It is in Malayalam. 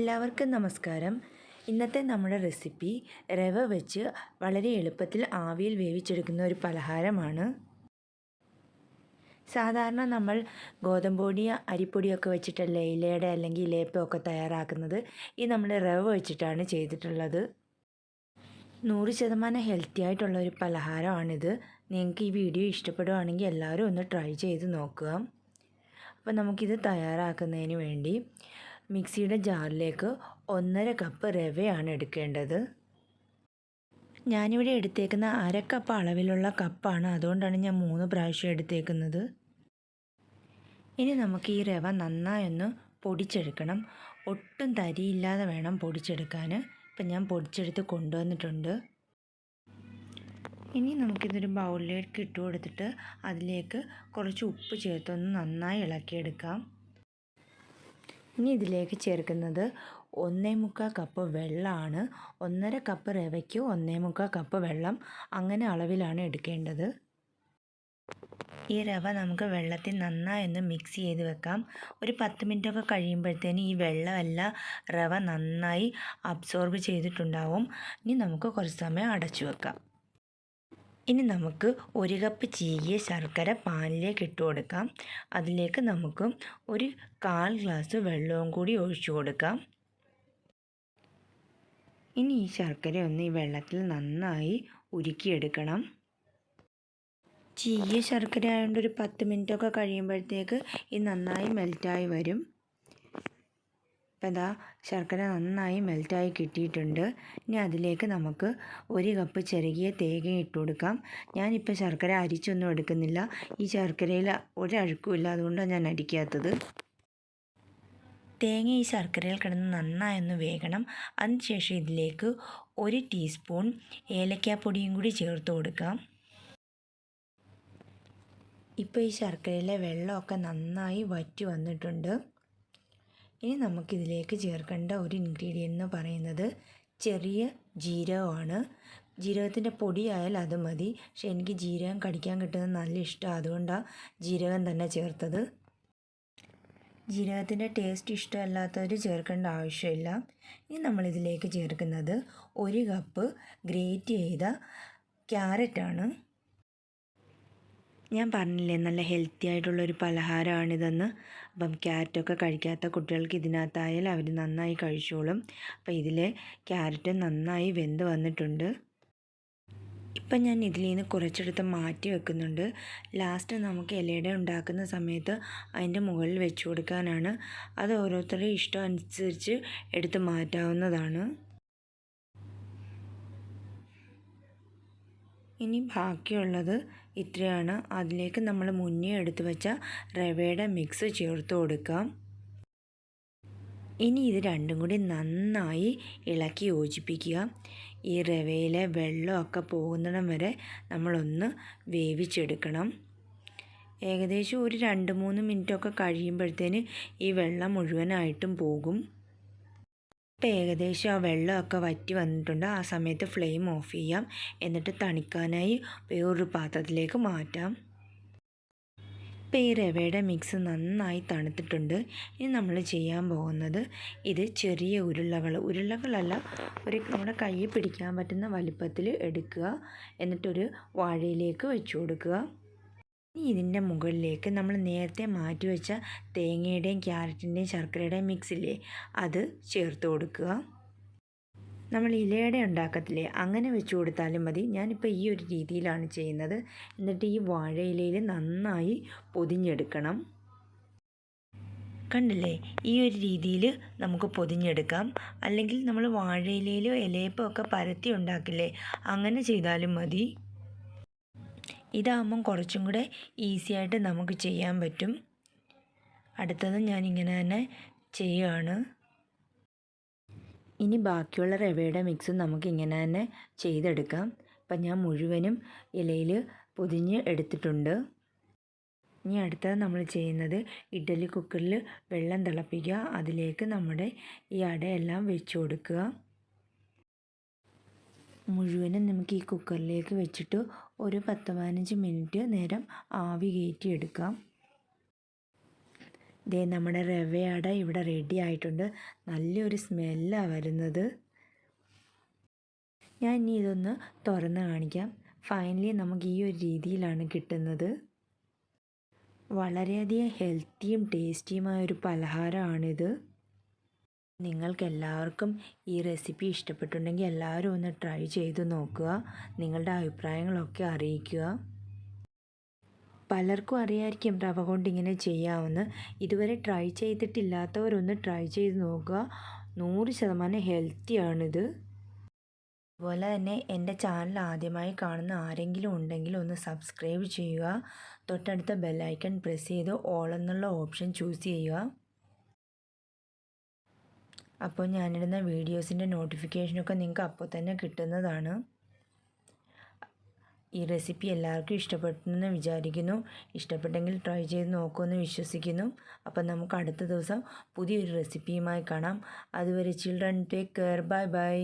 എല്ലാവർക്കും നമസ്കാരം. ഇന്നത്തെ നമ്മുടെ റെസിപ്പി റവ വെച്ച് വളരെ എളുപ്പത്തിൽ ആവിയിൽ വേവിച്ചെടുക്കുന്ന ഒരു പലഹാരമാണ്. സാധാരണ നമ്മൾ ഗോതമ്പ് പൊടി അരിപ്പൊടിയൊക്കെ വെച്ചിട്ടല്ലേ ഇലയുടെ അല്ലെങ്കിൽ ഇലയപ്പമൊക്കെ തയ്യാറാക്കുന്നത്. ഈ നമ്മൾ റവ വെച്ചിട്ടാണ് ചെയ്തിട്ടുള്ളത്. 100% ഹെൽത്തി ആയിട്ടുള്ള ഒരു പലഹാരമാണിത്. നിങ്ങൾക്ക് ഈ വീഡിയോ ഇഷ്ടപ്പെടുകയാണെങ്കിൽ എല്ലാവരും ഒന്ന് ട്രൈ ചെയ്ത് നോക്കുക. അപ്പോൾ നമുക്കിത് തയ്യാറാക്കുന്നതിന് വേണ്ടി മിക്സിയുടെ ജാറിലേക്ക് 1.5 കപ്പ് റവയാണ് എടുക്കേണ്ടത്. ഞാനിവിടെ എടുത്തേക്കുന്ന 1/2 കപ്പ് അളവിലുള്ള കപ്പാണ്, അതുകൊണ്ടാണ് ഞാൻ 3 പ്രാവശ്യം എടുത്തേക്കുന്നത്. ഇനി നമുക്ക് ഈ റവ നന്നായി ഒന്ന് പൊടിച്ചെടുക്കണം. ഒട്ടും തരിയില്ലാതെ വേണം പൊടിച്ചെടുക്കാൻ. ഇപ്പം ഞാൻ പൊടിച്ചെടുത്ത് കൊണ്ടുവന്നിട്ടുണ്ട്. ഇനി നമുക്കിതൊരു ബൗളിലേക്ക് ഇട്ട് കൊടുത്തിട്ട് അതിലേക്ക് കുറച്ച് ഉപ്പ് ചേർത്തൊന്ന് നന്നായി ഇളക്കിയെടുക്കാം. ഇനി ഇതിലേക്ക് ചേർക്കുന്നത് 1.25 കപ്പ് വെള്ളമാണ്. 1.5 കപ്പ് റവയ്ക്ക് 1.25 കപ്പ് വെള്ളം, അങ്ങനെ അളവിലാണ് എടുക്കേണ്ടത്. ഈ റവ നമുക്ക് വെള്ളത്തിൽ നന്നായി ഒന്ന് മിക്സ് ചെയ്ത് വെക്കാം. ഒരു 10 മിനിറ്റൊക്കെ കഴിയുമ്പോഴത്തേന് ഈ വെള്ളമെല്ലാം റവ നന്നായി അബ്സോർബ് ചെയ്തിട്ടുണ്ടാവും. ഇനി നമുക്ക് കുറച്ച് സമയം അടച്ചു വെക്കാം. ഇനി നമുക്ക് 1 കപ്പ് ചീകിയ ശർക്കര പാനിലേക്ക് ഇട്ട് കൊടുക്കാം. അതിലേക്ക് നമുക്ക് ഒരു 1/4 ഗ്ലാസ് വെള്ളവും കൂടി ഒഴിച്ചു കൊടുക്കാം. ഇനി ഈ ശർക്കര ഒന്ന് ഈ വെള്ളത്തിൽ നന്നായി ഉരുക്കിയെടുക്കണം. ചീകിയ ശർക്കര ആയതുകൊണ്ട് ഒരു 10 മിനിറ്റൊക്കെ കഴിയുമ്പോഴത്തേക്ക് ഇത് നന്നായി മെൽറ്റായി വരും. ഇപ്പം ശർക്കര നന്നായി മെൽറ്റായി കിട്ടിയിട്ടുണ്ട്. ഇനി അതിലേക്ക് നമുക്ക് 1 കപ്പ് ചിരകിയ തേങ്ങ ഇട്ട് കൊടുക്കാം. ഞാനിപ്പോൾ ശർക്കര അരിച്ചൊന്നും എടുക്കുന്നില്ല. ഈ ശർക്കരയിൽ ഒരഴുക്കുമില്ല, അതുകൊണ്ടാണ് ഞാൻ അരിക്കാത്തത്. തേങ്ങ ഈ ശർക്കരയിൽ കിടന്ന് നന്നായി ഒന്ന് വേകണം. അതിനുശേഷം ഇതിലേക്ക് 1 ടീസ്പൂൺ ഏലക്കാപ്പൊടിയും കൂടി ചേർത്ത് കൊടുക്കാം. ഇപ്പോൾ ഈ ശർക്കരയിലെ വെള്ളമൊക്കെ നന്നായി വറ്റി വന്നിട്ടുണ്ട്. ഇനി നമുക്കിതിലേക്ക് ചേർക്കേണ്ട ഒരു ഇൻഗ്രീഡിയൻ്റ് എന്ന് പറയുന്നത് ചെറിയ ജീരകമാണ്. ജീരകത്തിൻ്റെ പൊടിയായാൽ അത് മതി. പക്ഷേ എനിക്ക് ജീരകം കടിക്കാൻ കിട്ടുന്നത് നല്ല ഇഷ്ടമാണ്, അതുകൊണ്ടാണ് ജീരകം തന്നെ ചേർത്തത്. ജീരകത്തിൻ്റെ ടേസ്റ്റ് ഇഷ്ടമല്ലാത്തവർ ചേർക്കേണ്ട ആവശ്യമില്ല. ഇനി നമ്മളിതിലേക്ക് ചേർക്കുന്നത് 1 കപ്പ് ഗ്രേറ്റ് ചെയ്ത ക്യാരറ്റാണ്. ഞാൻ പറഞ്ഞില്ലേ നല്ല ഹെൽത്തി ആയിട്ടുള്ളൊരു പലഹാരമാണിതെന്ന്. അപ്പം ക്യാരറ്റൊക്കെ കഴിക്കാത്ത കുട്ടികൾക്ക് ഇതിനകത്തായാൽ അവർ നന്നായി കഴിച്ചോളും. അപ്പോൾ ഇതിലെ ക്യാരറ്റ് നന്നായി വെന്ത് വന്നിട്ടുണ്ട്. ഇപ്പം ഞാൻ ഇതിൽ നിന്ന് കുറച്ചെടുത്ത് മാറ്റി വെക്കുന്നുണ്ട്. ലാസ്റ്റ് നമുക്ക് ഇലയുടെ ഉണ്ടാക്കുന്ന സമയത്ത് അതിൻ്റെ മുകളിൽ വെച്ച് കൊടുക്കാനാണ്. അത് ഓരോരുത്തരുടെ ഇഷ്ടം അനുസരിച്ച് എടുത്ത് മാറ്റാവുന്നതാണ്. ഇനി ബാക്കിയുള്ളത് ഇത്രയാണ്. അതിലേക്ക് നമ്മൾ മുന്നേ എടുത്തു വെച്ച റവയുടെ മിക്സ് ചേർത്ത് കൊടുക്കാം. ഇനി ഇത് രണ്ടും കൂടി നന്നായി ഇളക്കി യോജിപ്പിക്കുക. ഈ റവയിലെ വെള്ളമൊക്കെ പോകുന്നിടം വരെ നമ്മളൊന്ന് വേവിച്ചെടുക്കണം. ഏകദേശം ഒരു 2-3 മിനിറ്റൊക്കെ കഴിയുമ്പോഴത്തേന് ഈ വെള്ളം മുഴുവനായിട്ടും പോകും. ഇപ്പോൾ ഏകദേശം ആ വെള്ളമൊക്കെ വറ്റി വന്നിട്ടുണ്ട്. ആ സമയത്ത് ഫ്ലെയിം ഓഫ് ചെയ്യാം. എന്നിട്ട് തണിക്കാനായി വേറൊരു പാത്രത്തിലേക്ക് മാറ്റാം. ഇപ്പോൾ ഈ റവയുടെ മിക്സ് നന്നായി തണുത്തിട്ടുണ്ട്. ഇനി നമ്മൾ ചെയ്യാൻ പോകുന്നത് ഇത് ചെറിയ ഉരുളകളല്ല, നമ്മുടെ കയ്യിൽ പിടിക്കാൻ പറ്റുന്ന വലിപ്പത്തിൽ എടുക്കുക. എന്നിട്ടൊരു വാഴയിലേക്ക് വെച്ച് കൊടുക്കുക. ഇനി ഇതിൻ്റെ മുകളിലേക്ക് നമ്മൾ നേരത്തെ മാറ്റി വെച്ച തേങ്ങയുടെയും ക്യാരറ്റിൻ്റെയും ശർക്കരയുടെയും മിക്സില്ലേ, അത് ചേർത്ത് കൊടുക്കുക. നമ്മൾ ഇലയുടെ ഉണ്ടാക്കത്തില്ലേ, അങ്ങനെ വെച്ച് കൊടുത്താലും മതി. ഞാനിപ്പോൾ ഈ ഒരു രീതിയിലാണ് ചെയ്യുന്നത്. എന്നിട്ട് ഈ വാഴയിലയിൽ നന്നായി പൊതിഞ്ഞെടുക്കണം. കണ്ടില്ലേ, ഈ ഒരു രീതിയിൽ നമുക്ക് പൊതിഞ്ഞെടുക്കാം. അല്ലെങ്കിൽ നമ്മൾ വാഴയിലയിലോ ഇലയപ്പോ ഒക്കെ പരത്തി ഉണ്ടാക്കില്ലേ, അങ്ങനെ ചെയ്താലും മതി. ഇതാകുമ്പം കുറച്ചും കൂടെ ഈസി ആയിട്ട് നമുക്ക് ചെയ്യാൻ പറ്റും. അടുത്തത് ഞാനിങ്ങനെ തന്നെ ചെയ്യുകയാണ്. ഇനി ബാക്കിയുള്ള റവയുടെ മിക്സ് നമുക്കിങ്ങനെ തന്നെ ചെയ്തെടുക്കാം. അപ്പം ഞാൻ മുഴുവനും ഇലയിൽ പൊതിഞ്ഞ് എടുത്തിട്ടുണ്ട്. ഇനി അടുത്തത് നമ്മൾ ചെയ്യുന്നത് ഇഡ്ഡലി കുക്കറിൽ വെള്ളം തിളപ്പിക്കുക. അതിലേക്ക് നമ്മുടെ ഈ അടയെല്ലാം വെച്ച് കൊടുക്കുക. മുഴുവനും നമുക്ക് ഈ കുക്കറിലേക്ക് വെച്ചിട്ട് ഒരു 10-15 മിനിറ്റ് നേരം ആവി കയറ്റിയെടുക്കാം. ദേ നമ്മുടെ റവയട ഇവിടെ റെഡി ആയിട്ടുണ്ട്. നല്ലൊരു സ്മെല്ലാണ് വരുന്നത്. ഞാൻ ഇനി ഇതൊന്ന് തുറന്ന് കാണിക്കാം. ഫൈനലി നമുക്ക് ഈ ഒരു രീതിയിലാണ് കിട്ടുന്നത്. വളരെയധികം ഹെൽത്തിയും ടേസ്റ്റിയുമായൊരു പലഹാരമാണിത്. നിങ്ങൾക്കെല്ലാവർക്കും ഈ റെസിപ്പി ഇഷ്ടപ്പെട്ടുണ്ടെങ്കിൽ എല്ലാവരും ഒന്ന് ട്രൈ ചെയ്ത് നോക്കുക. നിങ്ങളുടെ അഭിപ്രായങ്ങളൊക്കെ അറിയിക്കുക. പലർക്കും അറിയാമായിരിക്കും റവ കൊണ്ട് ഇങ്ങനെ ചെയ്യാമെന്ന്. ഇതുവരെ ട്രൈ ചെയ്തിട്ടില്ലാത്തവരൊന്ന് ട്രൈ ചെയ്ത് നോക്കുക. 100% ഹെൽത്തിയാണിത്. അതുപോലെ തന്നെ എൻ്റെ ചാനൽ ആദ്യമായി കാണുന്ന ആരെങ്കിലും ഉണ്ടെങ്കിൽ ഒന്ന് സബ്സ്ക്രൈബ് ചെയ്യുക. തൊട്ടടുത്ത ബെല്ലൈക്കൺ പ്രസ് ചെയ്ത് ഓൾ എന്നുള്ള ഓപ്ഷൻ ചൂസ് ചെയ്യുക. അപ്പോൾ ഞാനിടുന്ന വീഡിയോസിൻ്റെ നോട്ടിഫിക്കേഷനൊക്കെ നിങ്ങൾക്ക് അപ്പോൾ തന്നെ കിട്ടുന്നതാണ്. ഈ റെസിപ്പി എല്ലാവർക്കും ഇഷ്ടപ്പെട്ടെന്ന് വിചാരിക്കുന്നു. ഇഷ്ടപ്പെട്ടെങ്കിൽ ട്രൈ ചെയ്ത് നോക്കുമെന്ന് വിശ്വസിക്കുന്നു. അപ്പം നമുക്ക് അടുത്ത ദിവസം പുതിയൊരു റെസിപ്പിയുമായി കാണാം. അതുവരെ children take care. Bye bye.